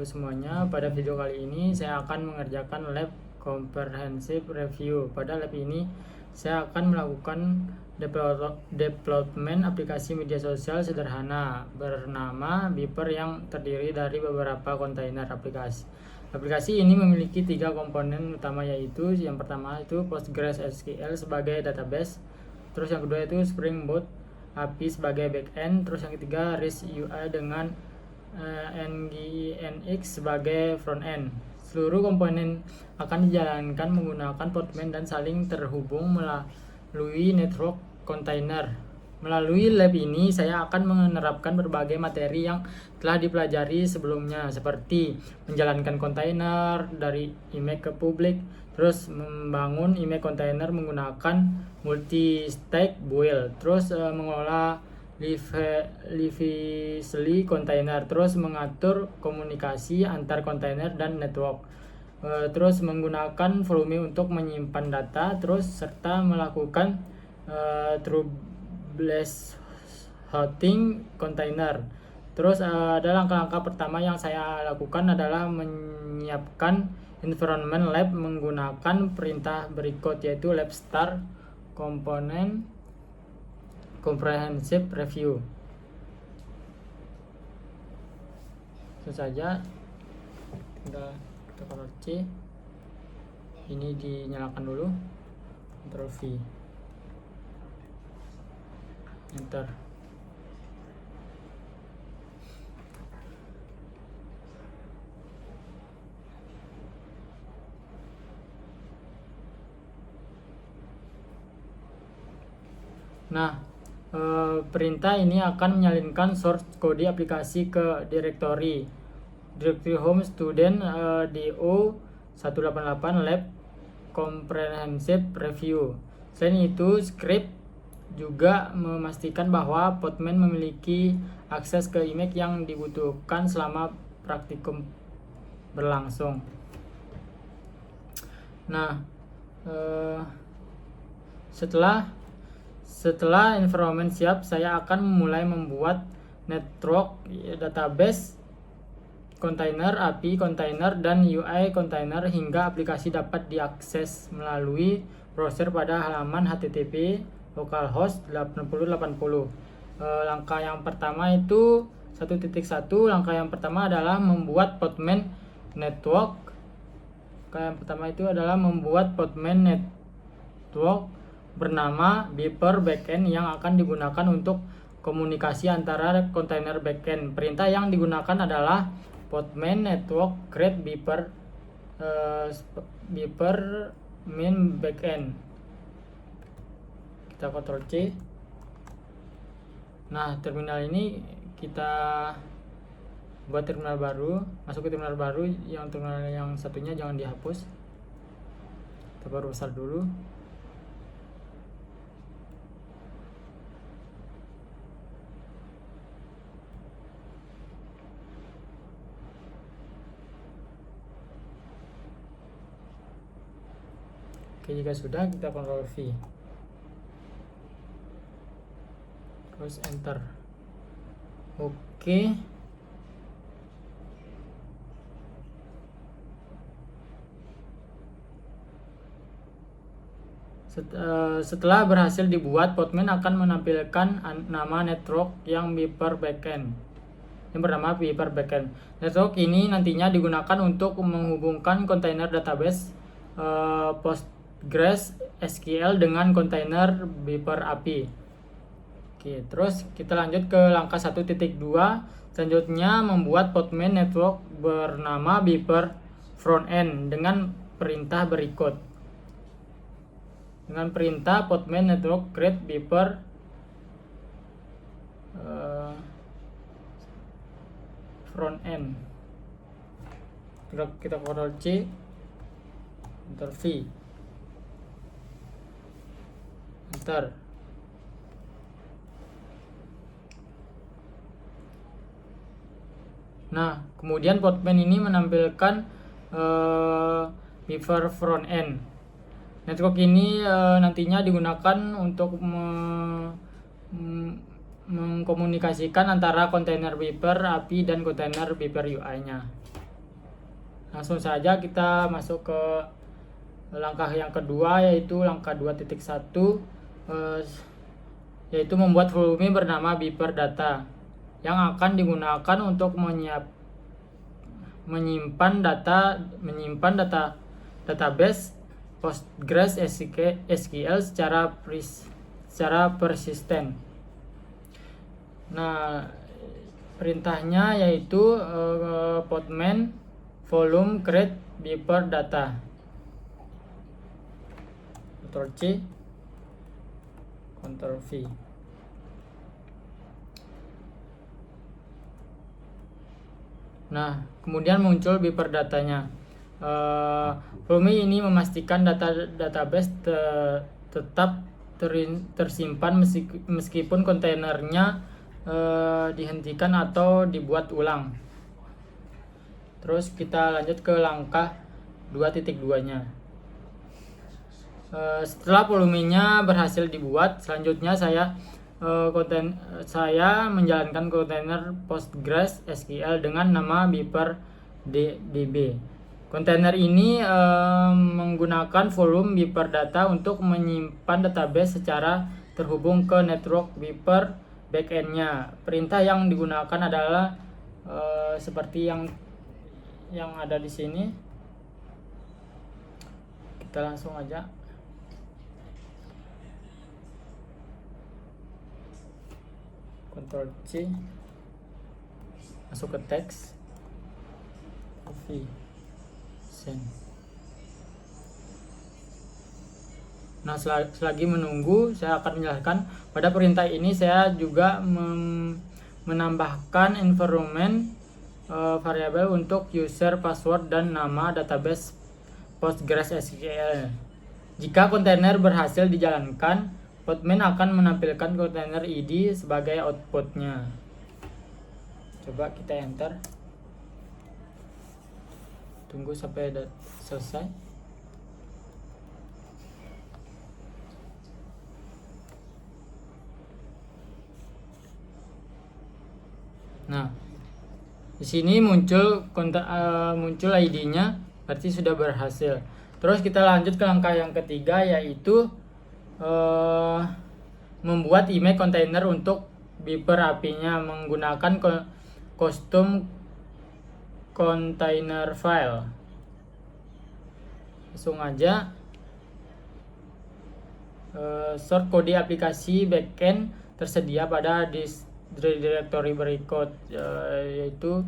Halo semuanya, pada video kali ini saya akan mengerjakan lab comprehensive review. Pada lab ini saya akan melakukan development aplikasi media sosial sederhana bernama Beeper yang terdiri dari beberapa kontainer aplikasi. Aplikasi ini memiliki 3 komponen utama, yaitu yang pertama itu PostgreSQL sebagai database, terus yang kedua itu Spring Boot API sebagai backend, terus yang ketiga REST UI dengan Nginx sebagai frontend. Seluruh komponen akan dijalankan menggunakan Postman dan saling terhubung melalui network container. Melalui lab ini saya akan menerapkan berbagai materi yang telah dipelajari sebelumnya, seperti menjalankan kontainer dari image ke publik, terus membangun image container menggunakan multi-stage build, terus mengelola Lively container, terus mengatur komunikasi antar kontainer dan network, terus menggunakan volume untuk menyimpan data, terus serta melakukan troubleshooting kontainer. Terus ada langkah-langkah pertama yang saya lakukan adalah menyiapkan environment lab menggunakan perintah berikut, yaitu lab start komponen comprehensive review. Itu saja, kita Ctrl C, ini dinyalakan dulu, Ctrl V, enter. Nah, perintah ini akan menyalinkan source kode aplikasi ke directory home student do 188 lab comprehensive review. Selain itu, script juga memastikan bahwa Postman memiliki akses ke image yang dibutuhkan selama praktikum berlangsung. Nah, setelah environment siap, saya akan mulai membuat network, database, container, API container, dan UI container hingga aplikasi dapat diakses melalui browser pada halaman HTTP localhost 8080. Langkah yang pertama itu 1.1. Langkah yang pertama adalah membuat Postman network. Bernama Beeper backend yang akan digunakan untuk komunikasi antara kontainer backend. Perintah yang digunakan adalah Postman network create Beeper main backend. Kita Ctrl C. Nah, terminal ini kita buat terminal baru, masuk ke terminal baru. Yang terminal yang satunya jangan dihapus, kita baru besar dulu. Oke, jika sudah, kita Ctrl V, terus enter. Oke, setelah berhasil dibuat, Postman akan menampilkan nama network yang Beeper backend yang bernama Beeper backend. Network ini nantinya digunakan untuk menghubungkan kontainer database PostgreSQL dengan kontainer Beeper API. Oke, terus kita lanjut ke langkah 1.2. Selanjutnya membuat Postman network bernama Beeper frontend dengan perintah berikut. Dengan perintah Postman network create Beeper frontend. Kita Ctrl C, Ctrl V, enter. Nah, kemudian Postman ini menampilkan Beeper frontend. Network ini nantinya digunakan untuk mengkomunikasikan antara kontainer Beeper API dan kontainer Beeper UI-nya. Langsung saja kita masuk ke langkah yang kedua, yaitu langkah 2.1, yaitu membuat volume bernama Beeper Data yang akan digunakan untuk menyimpan database Postgres SQL secara persisten. Nah, perintahnya yaitu podman volume create Beeper Data. Ctrl C, Ctrl V. Nah, kemudian muncul Beeper datanya. Volume ini memastikan database tetap tersimpan meskipun kontainernya dihentikan atau dibuat ulang. Terus kita lanjut ke langkah 2.2-nya. Setelah volumenya berhasil dibuat, selanjutnya saya menjalankan kontainer Postgres SQL dengan nama Beeper DB. Kontainer ini menggunakan volume Beeper Data untuk menyimpan database secara terhubung ke network Beeper backend-nya. Perintah yang digunakan adalah seperti yang ada di sini. Kita langsung aja. Ctrl C, masuk ke teks, copy, send. Nah, selagi menunggu, saya akan menjelaskan pada perintah ini saya juga menambahkan environment variabel untuk user, password, dan nama database Postgres SQL. Jika kontainer berhasil dijalankan, podman akan menampilkan kontainer ID sebagai outputnya. Coba kita enter. Tunggu sampai selesai. Nah, di sini muncul ID-nya, berarti sudah berhasil. Terus kita lanjut ke langkah yang ketiga, yaitu membuat image container untuk Beeper API-nya menggunakan custom container file. Langsung aja sort kode aplikasi backend tersedia pada directory berikut, yaitu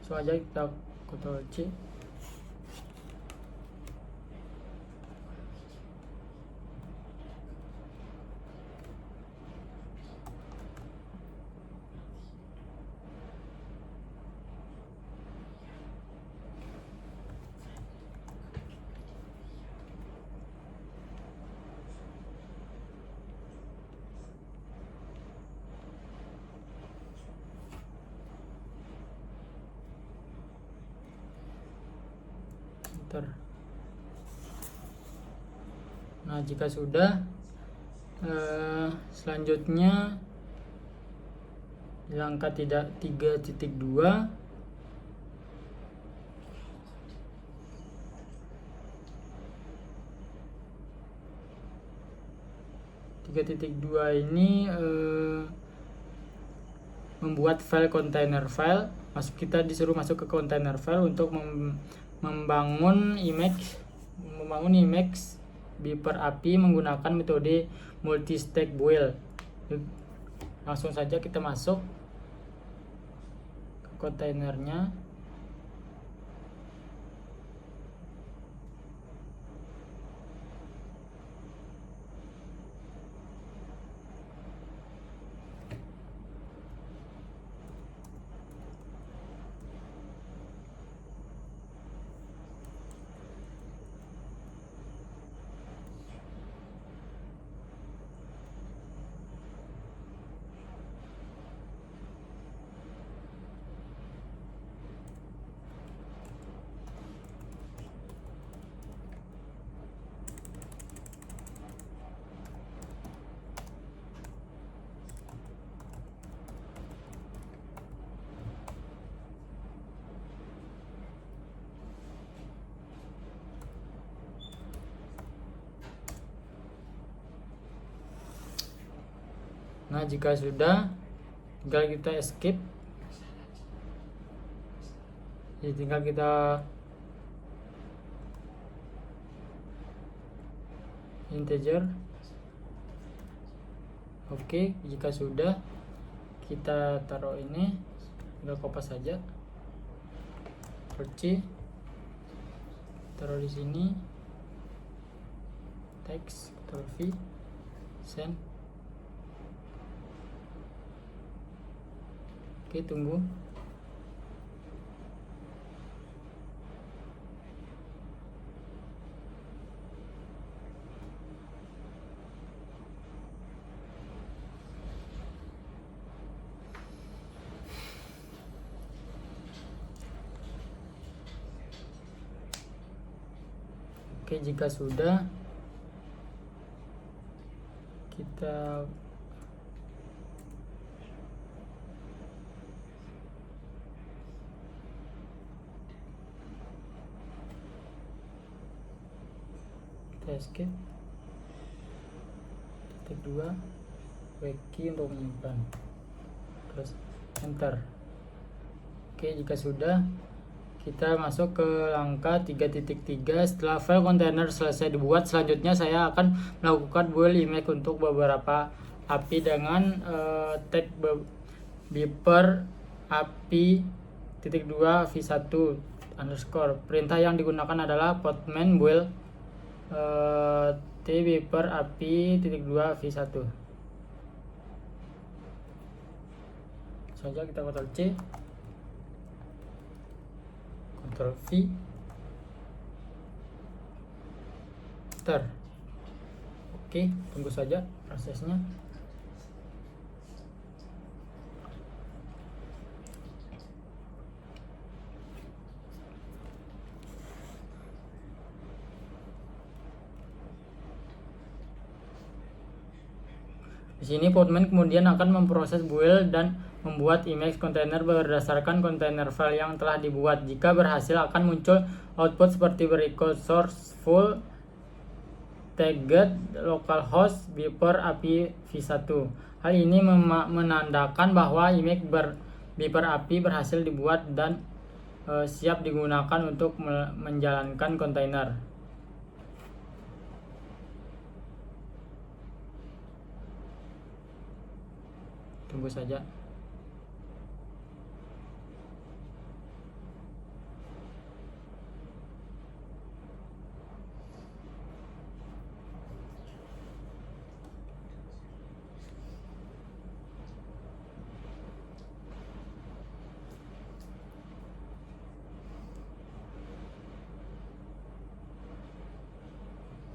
aja kita Ctrl C. Nah, jika sudah, selanjutnya di langkah 3.2 ini membuat file container file. Kita disuruh masuk ke container file untuk membangun image Beeper API menggunakan metode multi-stage build. Langsung saja kita masuk ke kontainernya. Nah, jika sudah, tinggal kita escape. Jadi tinggal kita integer. Oke, jika sudah, kita taruh ini, tinggal kopas saja. C, taruh di sini, teks, Ctrl V, send. Oke, tunggu. Oke, jika sudah, kita escape, titik 2, wiki untuk menyimpan, terus enter. Oke, jika sudah, kita masuk ke langkah 3.3. Setelah file kontainer selesai dibuat, selanjutnya saya akan melakukan build image untuk beberapa API dengan tag beeper API .2 v1 underscore. Perintah yang digunakan adalah postman build t beeper API .2 v1. Saja kita Ctrl C, Ctrl V, enter. Oke, tunggu saja prosesnya. Di sini Postman kemudian akan memproses build dan membuat image kontainer berdasarkan kontainer file yang telah dibuat. Jika berhasil, akan muncul output seperti berikut: source full tagged localhost beeper API v1. Hal ini menandakan bahwa image beeper API berhasil dibuat dan siap digunakan untuk menjalankan kontainer. Tunggu saja.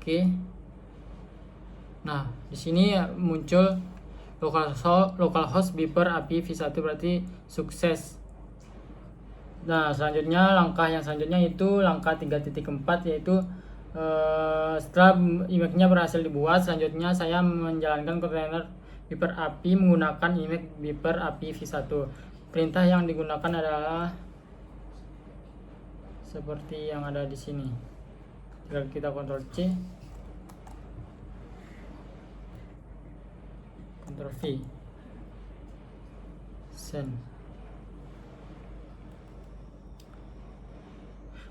Oke. Nah, di sini muncul localhost beeper API v1, berarti sukses. Nah, selanjutnya langkah yang selanjutnya itu langkah 3.4, yaitu setelah image-nya berhasil dibuat, selanjutnya saya menjalankan kontainer beeper API menggunakan image beeper API v1. Perintah yang digunakan adalah seperti yang ada di sini. Tinggal kita Ctrl C, Ctrl V, send.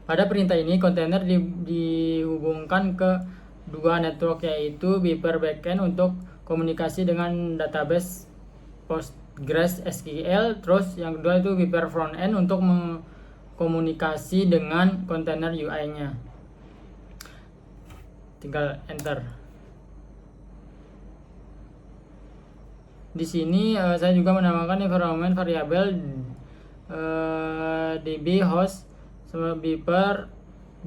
Pada perintah ini, kontainer dihubungkan ke dua network, yaitu beeper backend untuk komunikasi dengan database PostgreSQL, terus yang kedua itu beeper frontend untuk komunikasi dengan kontainer UI-nya. Tinggal enter. Di sini saya juga menamakan environment variable db host sama beeper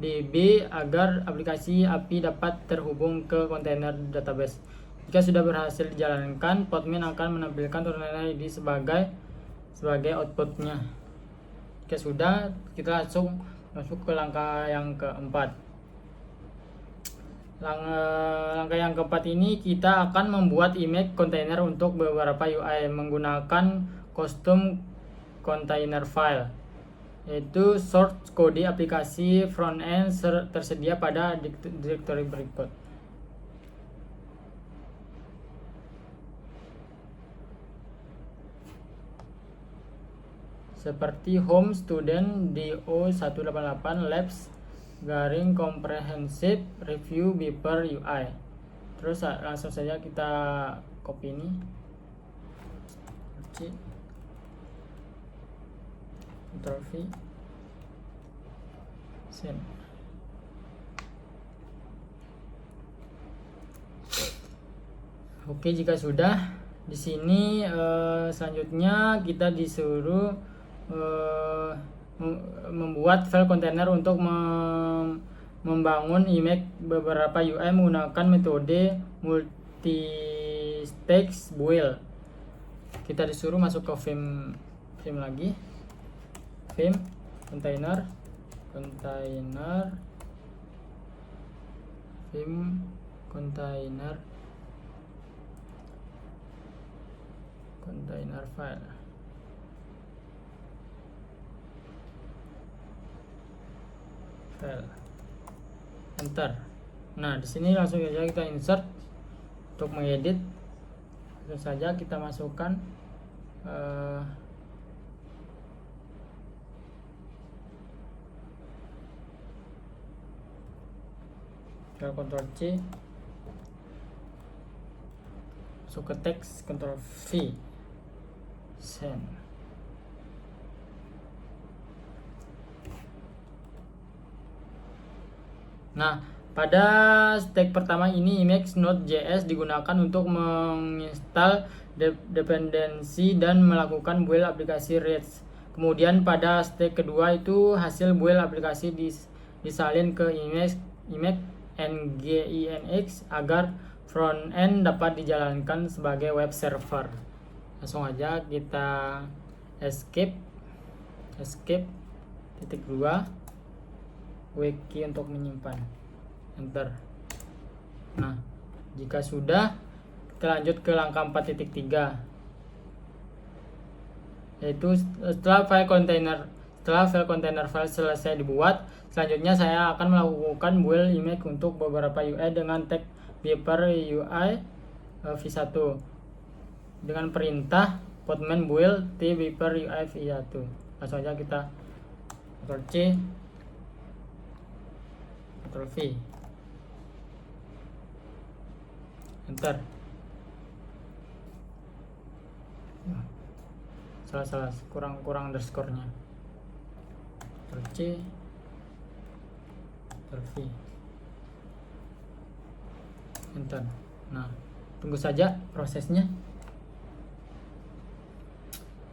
db agar aplikasi API dapat terhubung ke kontainer database. Jika sudah berhasil dijalankan, Postman akan menampilkan kontainer ID sebagai outputnya. Jika sudah, kita langsung masuk ke langkah yang keempat. Langkah yang keempat ini kita akan membuat image kontainer untuk beberapa UI menggunakan custom container file, yaitu source kode aplikasi frontend tersedia pada direktori berikut. seperti home student do188 labs garing comprehensive review beeper UI. Terus langsung saja kita copy ini, Ctrl V, send. Oke, jika sudah, di sini selanjutnya kita disuruh membuat file container untuk membangun image beberapa UI menggunakan metode multi-stage build. Kita disuruh masuk ke theme lagi, theme container, theme container file. Enter. Nah, di sini langsung saja kita insert untuk mengedit. Langsung saja kita masukkan Ctrl C, masuk ke teks, Ctrl V, send. Nah, pada step pertama ini image Node.js digunakan untuk menginstal dependensi dan melakukan build aplikasi REST. Kemudian pada step kedua itu hasil build aplikasi disalin ke image nginx agar front-end dapat dijalankan sebagai web server. Langsung aja kita escape -2 wiki untuk menyimpan, enter. Nah, jika sudah, kita lanjut ke langkah 4.3, yaitu setelah file container file selesai dibuat, selanjutnya saya akan melakukan build image untuk beberapa UI dengan tag beeper UI v1 dengan perintah podman build t beeper UI v1. Langsung aja kita Ctrl C, Ctrl V, enter. Salah kurang underscore-nya. Ctrl C, Ctrl V, enter. Nah, tunggu saja prosesnya.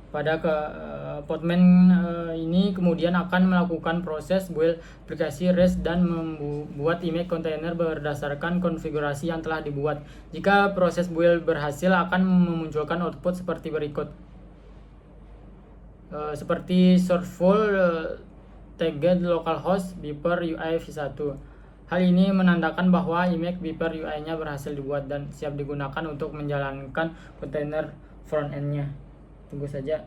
Pada podman ini kemudian akan melakukan proses build aplikasi REST dan membuat image container berdasarkan konfigurasi yang telah dibuat. Jika proses build berhasil, akan memunculkan output seperti berikut. Seperti sourceful tagged localhost beeper UI v1. Hal ini menandakan bahwa image beeper UI-nya berhasil dibuat dan siap digunakan untuk menjalankan kontainer front-end-nya. Tunggu saja.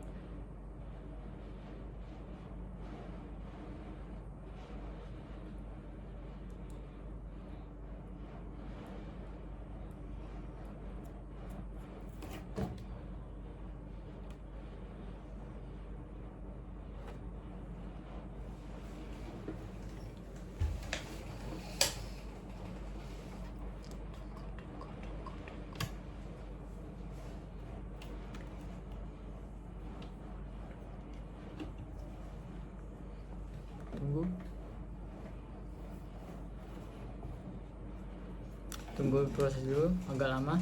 Tunggu proses dulu, agak lama.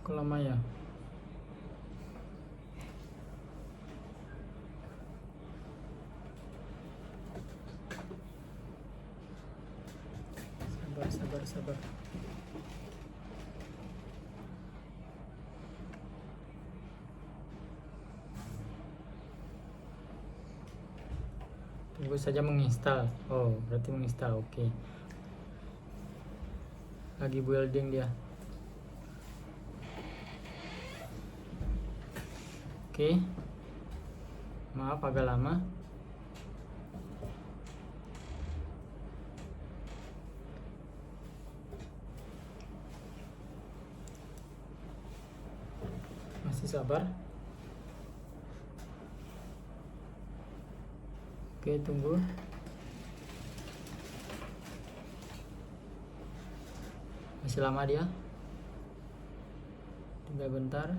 Kok lama ya? Sabar. Tunggu saja menginstal. Oh, berarti menginstal. Oke. lagi building dia. Oke, maaf agak lama. Masih sabar. Oke, tunggu. Masih lama dia. Tunggu bentar.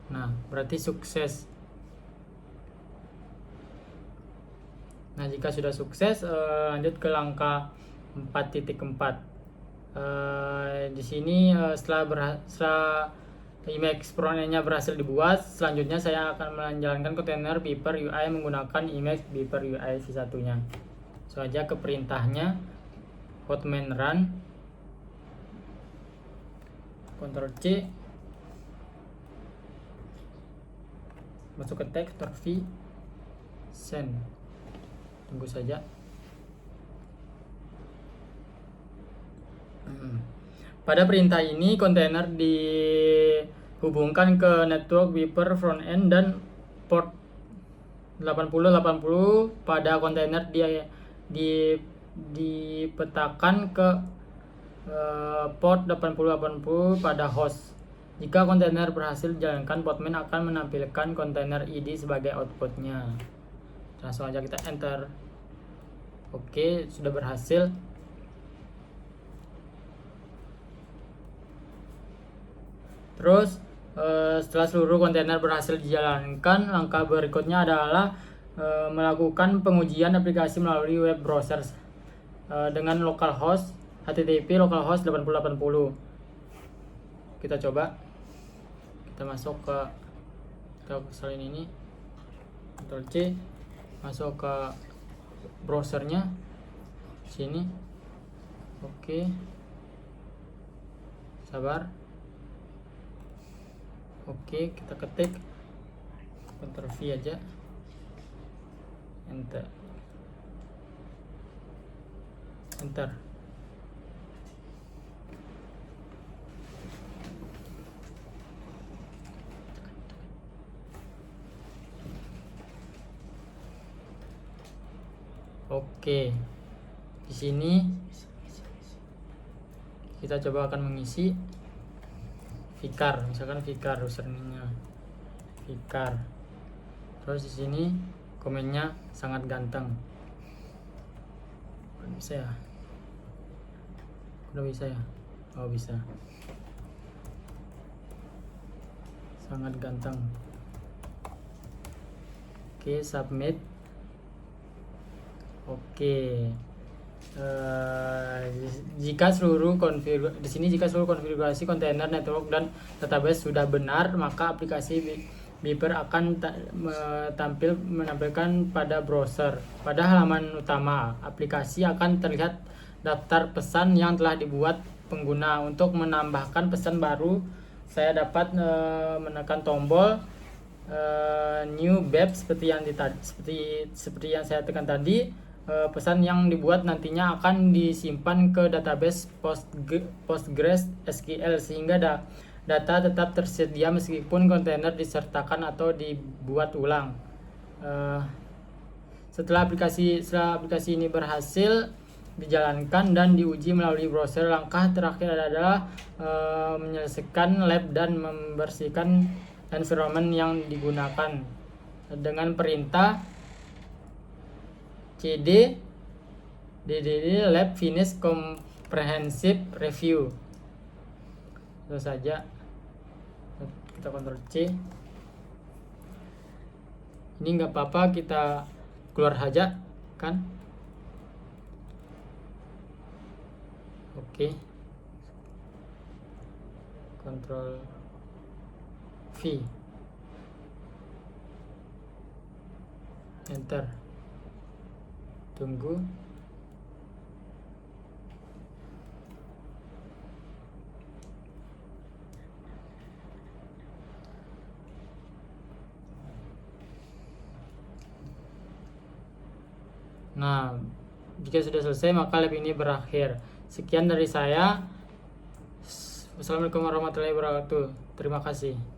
Nah, berarti sukses. Nah, jika sudah sukses, lanjut ke langkah 4.4. Di sini setelah image front-end-nya berhasil dibuat, selanjutnya saya akan menjalankan kontainer Beeper UI menggunakan image Beeper UI v1-nya. So aja ke perintahnya, Postman run, Ctrl C, masuk ke teks, Ctrl V, send. Tunggu saja. Pada perintah ini kontainer dihubungkan ke network Beeper frontend dan port 8080 pada kontainer dia dipetakan ke port 8080 pada host. Jika kontainer berhasil dijalankan, Postman akan menampilkan kontainer ID sebagai outputnya. Langsung aja kita enter. Oke, sudah berhasil. Terus setelah seluruh kontainer berhasil dijalankan, langkah berikutnya adalah melakukan pengujian aplikasi melalui web browser dengan localhost HTTP localhost 8080. Kita coba. Kita masuk ke salin ini, Ctrl C, masuk ke browsernya sini. Oke, sabar. Oke, kita ketik Ctrl V aja, enter. Oke, di sini kita coba akan mengisi Vicar, misalkan Vicar username-nya Vicar. Terus di sini komennya sangat ganteng. Bisa ya? Udah bisa ya? Oh, bisa. Sangat ganteng. Oke, submit. Oke. Jika seluruh konfigurasi kontainer, network dan database sudah benar, maka aplikasi Beeper akan menampilkan pada browser. Pada halaman utama, aplikasi akan terlihat daftar pesan yang telah dibuat pengguna. Untuk menambahkan pesan baru, saya dapat menekan tombol new BEP seperti yang saya tekan tadi. Pesan yang dibuat nantinya akan disimpan ke database PostgreSQL sehingga data tetap tersedia meskipun kontainer disertakan atau dibuat ulang. Setelah aplikasi ini berhasil dijalankan dan diuji melalui browser, langkah terakhir adalah menyelesaikan lab dan membersihkan environment yang digunakan dengan perintah cd ddd lab finish comprehensive review. Terus saja kita Ctrl C. Ini nggak apa-apa, kita keluar saja kan. Oke, Ctrl V, enter. Tunggu. Nah, Jika sudah selesai, maka lab ini berakhir. Sekian dari saya. Wassalamualaikum warahmatullahi wabarakatuh. Terima kasih.